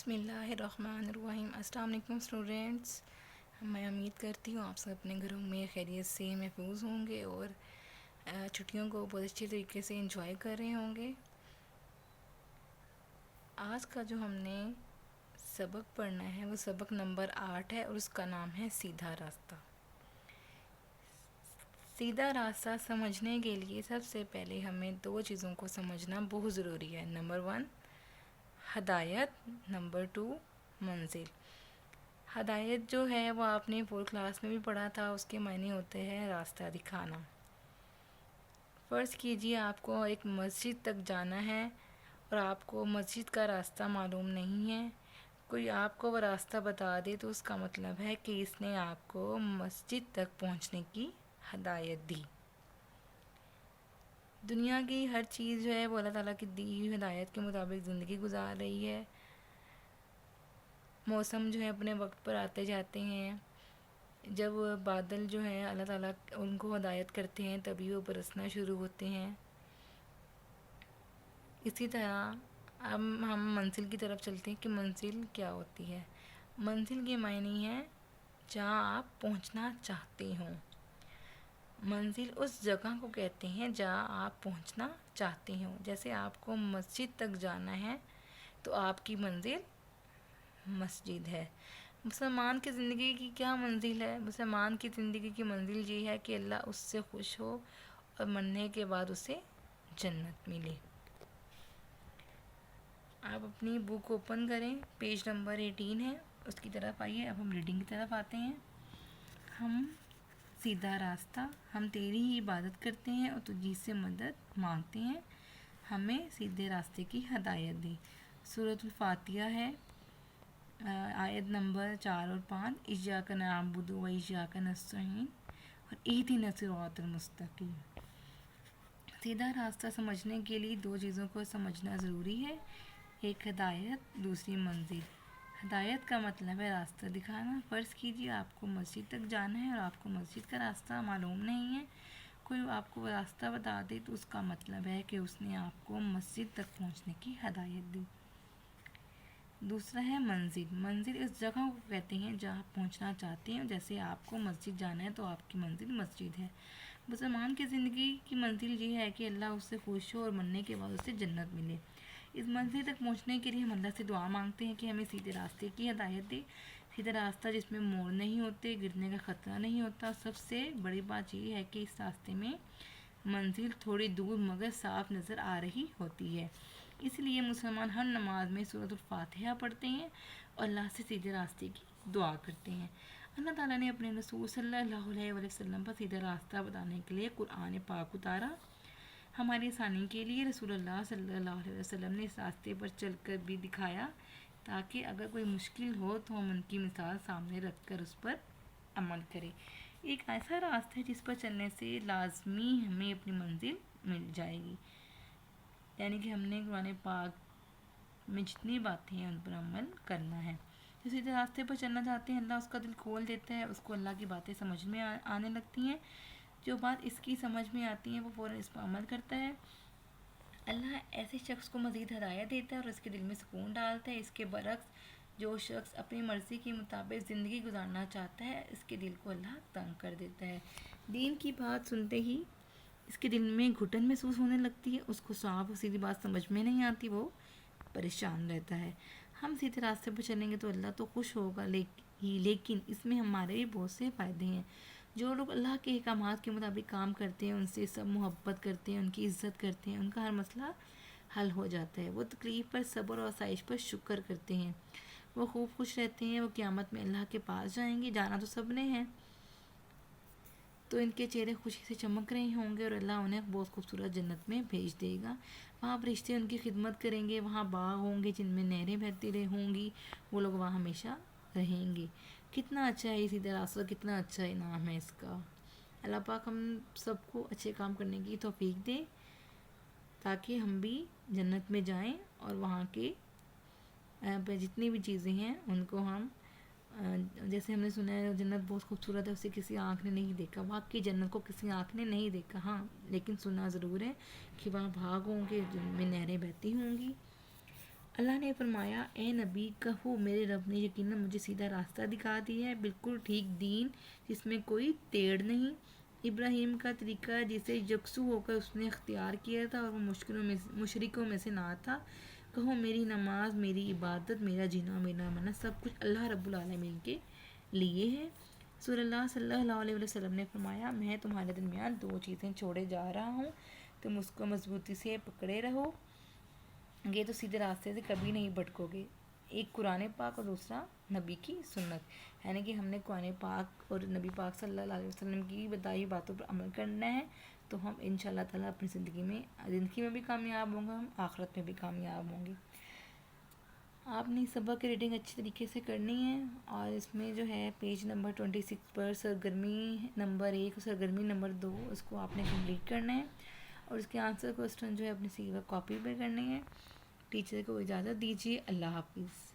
بسم اللہ الرحمن الرحیم۔ السلام علیکم اسٹوڈینٹس، میں امید کرتی ہوں آپ سب اپنے گھروں میں خیریت سے محفوظ ہوں گے اور چھٹیوں کو بہت اچھے طریقے سے انجوائے کر رہے ہوں گے۔ آج کا جو ہم نے سبق پڑھنا ہے وہ سبق نمبر 8 ہے اور اس کا نام ہے سیدھا راستہ۔ سیدھا راستہ سمجھنے کے لیے سب سے پہلے ہمیں دو چیزوں کو سمجھنا بہت ضروری ہے۔ نمبر 1 ہدایت، نمبر 2 منزل۔ ہدایت جو ہے وہ آپ نے 4 کلاس میں بھی پڑھا تھا، اس کے معنی ہوتے ہیں راستہ دکھانا۔ فرض کیجئے آپ کو ایک مسجد تک جانا ہے اور آپ کو مسجد کا راستہ معلوم نہیں ہے، کوئی آپ کو وہ راستہ بتا دے تو اس کا مطلب ہے کہ اس نے آپ کو مسجد تک پہنچنے کی ہدایت دی۔ دنیا کی ہر چیز جو ہے وہ اللہ تعالیٰ کی دی ہوئی ہدایت کے مطابق زندگی گزار رہی ہے۔ موسم جو ہے اپنے وقت پر آتے جاتے ہیں، جب بادل جو ہیں اللہ تعالیٰ ان کو ہدایت کرتے ہیں تبھی وہ برسنا شروع ہوتے ہیں۔ اسی طرح اب ہم منزل کی طرف چلتے ہیں کہ منزل کیا ہوتی ہے۔ منزل کے معنی ہے جہاں آپ پہنچنا چاہتے ہوں۔ منزل اس جگہ کو کہتے ہیں جہاں آپ پہنچنا چاہتے ہوں۔ جیسے آپ کو مسجد تک جانا ہے تو آپ کی منزل مسجد ہے۔ مسلمان کی زندگی کی کیا منزل ہے؟ مسلمان کی زندگی کی منزل یہ ہے کہ اللہ اس سے خوش ہو اور مرنے کے بعد اسے جنت ملے۔ آپ اپنی بک اوپن کریں، پیج نمبر 18 ہے، اس کی طرف آئیے۔ اب ہم ریڈنگ کی طرف آتے ہیں۔ ہم سیدھا راستہ، ہم تیری ہی عبادت کرتے ہیں اور تجھی سے مدد مانگتے ہیں، ہمیں سیدھے راستے کی ہدایت دی۔ سورۃ الفاتحہ ہے، آیت نمبر 4 اور 5۔ ایاک نعبد و ایاک نستعین اور اہدنا الصراط المستقیم۔ سیدھا راستہ سمجھنے کے لیے دو چیزوں کو سمجھنا ضروری ہے، ایک ہدایت، دوسری منزل۔ ہدایت کا مطلب ہے راستہ دکھانا۔ فرض کیجیے آپ کو مسجد تک جانا ہے اور آپ کو مسجد کا راستہ معلوم نہیں ہے، کوئی آپ کو راستہ بتا دے تو اس کا مطلب ہے کہ اس نے آپ کو مسجد تک پہنچنے کی ہدایت دی۔ دوسرا ہے منزل۔ منزل اس جگہ کو کہتے ہیں جہاں آپ پہنچنا چاہتے ہیں۔ جیسے آپ کو مسجد جانا ہے تو آپ کی منزل مسجد ہے۔ مسلمان کی زندگی کی منزل یہ ہے کہ اللہ اس سے خوش ہو اور مرنے کے بعد اسے جنت ملے۔ اس منزل تک پہنچنے کے لیے ہم اللہ سے دعا مانگتے ہیں کہ ہمیں سیدھے راستے کی ہدایت دے، سیدھا راستہ جس میں موڑ نہیں ہوتے، گرنے کا خطرہ نہیں ہوتا۔ سب سے بڑی بات یہ ہے کہ اس راستے میں منزل تھوڑی دور مگر صاف نظر آ رہی ہوتی ہے۔ اس لیے مسلمان ہر نماز میں سورۃ الفاتحہ پڑھتے ہیں اور اللہ سے سیدھے راستے کی دعا کرتے ہیں۔ اللہ تعالیٰ نے اپنے رسول صلی اللہ علیہ وسلم پر سیدھا راستہ بتانے کے لیے قرآن پاک اتارا۔ ہماری آسانی کے لیے رسول اللہ صلی اللہ علیہ وسلم نے اس راستے پر چل کر بھی دکھایا تاکہ اگر کوئی مشکل ہو تو ہم ان کی مثال سامنے رکھ کر اس پر عمل کریں۔ ایک ایسا راستہ ہے جس پر چلنے سے لازمی ہمیں اپنی منزل مل جائے گی، یعنی کہ ہم نے قرآن پاک میں جتنی باتیں ہیں ان پر عمل کرنا ہے۔ جو سیدھے راستے پر چلنا چاہتے ہیں اللہ اس کا دل کھول دیتا ہے، اس کو اللہ کی باتیں سمجھ میں آنے لگتی ہیں۔ جو بات اس کی سمجھ میں آتی ہے وہ فوراً اس پر عمل کرتا ہے۔ اللہ ایسے شخص کو مزید ہدایت دیتا ہے اور اس کے دل میں سکون ڈالتا ہے۔ اس کے برعکس جو شخص اپنی مرضی کے مطابق زندگی گزارنا چاہتا ہے اس کے دل کو اللہ تنگ کر دیتا ہے۔ دین کی بات سنتے ہی اس کے دل میں گھٹن محسوس ہونے لگتی ہے، اس کو صاف اور سیدھی بات سمجھ میں نہیں آتی، وہ پریشان رہتا ہے۔ ہم سیدھے راستے پر چلیں گے تو اللہ تو خوش ہوگا، لیکن اس میں ہمارے بھی بہت سے فائدے ہیں۔ جو لوگ اللہ کے احکامات کے مطابق کام کرتے ہیں ان سے سب محبت کرتے ہیں، ان کی عزت کرتے ہیں، ان کا ہر مسئلہ حل ہو جاتا ہے۔ وہ تکلیف پر صبر اور آسائش پر شکر کرتے ہیں، وہ خوب خوش رہتے ہیں۔ وہ قیامت میں اللہ کے پاس جائیں گے، جانا تو سب نے ہے، تو ان کے چہرے خوشی سے چمک رہے ہوں گے اور اللہ انہیں بہت خوبصورت جنت میں بھیج دے گا۔ وہاں فرشتے ان کی خدمت کریں گے، وہاں باغ ہوں گے جن میں نہریں بہتی ہوں گی، وہ لوگ وہاں ہمیشہ رہیں گے۔ کتنا اچھا ہے یہ سیدھا راستہ، کتنا اچھا انعام ہے اس کا۔ اللہ پاک ہم سب کو اچھے کام کرنے کی توفیق دے تاکہ ہم بھی جنت میں جائیں اور وہاں کے جتنی بھی چیزیں ہیں ان کو ہم، جیسے ہم نے سنا ہے جنت بہت خوبصورت ہے، اسے کسی آنکھ نے نہیں دیکھا۔ واقعی جنت کو کسی آنکھ نے نہیں دیکھا، ہاں لیکن سنا ضرور ہے کہ وہاں باغ ہوں گے جن میں نہریں بہتی ہوں گی اللہ نے فرمایا اے نبی کہو میرے رب نے یقیناً مجھے سیدھا راستہ دکھا دیا ہے، بالکل ٹھیک دین جس میں کوئی ٹیڑھ نہیں۔ ابراہیم کا طریقہ جسے یکسو ہو کر اس نے اختیار کیا تھا اور وہ مشرکوں میں سے نہ تھا۔ کہو میری نماز، میری عبادت، میرا جینا، میرا مرنا سب کچھ اللہ رب العالمین کے لیے ہے۔ رسول اللہ صلی اللہ علیہ وسلم نے فرمایا میں تمہارے درمیان دو چیزیں چھوڑے جا رہا ہوں، تم اس کو مضبوطی سے پکڑے رہو، یہ تو سیدھے راستے سے کبھی نہیں بھٹکو گے۔ ایک قرآن پاک اور دوسرا نبی کی سنت، یعنی کہ ہم نے قرآن پاک اور نبی پاک صلی اللہ علیہ وسلم کی بتائی باتوں پر عمل کرنا ہے، تو ہم انشاءاللہ تعالیٰ اپنی زندگی میں بھی کامیاب ہوں گے، ہم آخرت میں بھی کامیاب ہوں گے۔ آپ نے سبق کی ریڈنگ اچھی طریقے سے کرنی ہے، اور اس میں جو ہے پیج نمبر 26 پر سرگرمی نمبر 1 اور سرگرمی نمبر 2 اس کو آپ نے کمپلیٹ کرنا ہے، اور اس کے آنسر کوسچن جو ہے اپنی سیوا کاپی پہ کرنے ہیں۔ ٹیچر کو اجازت دیجیے، اللہ حافظ۔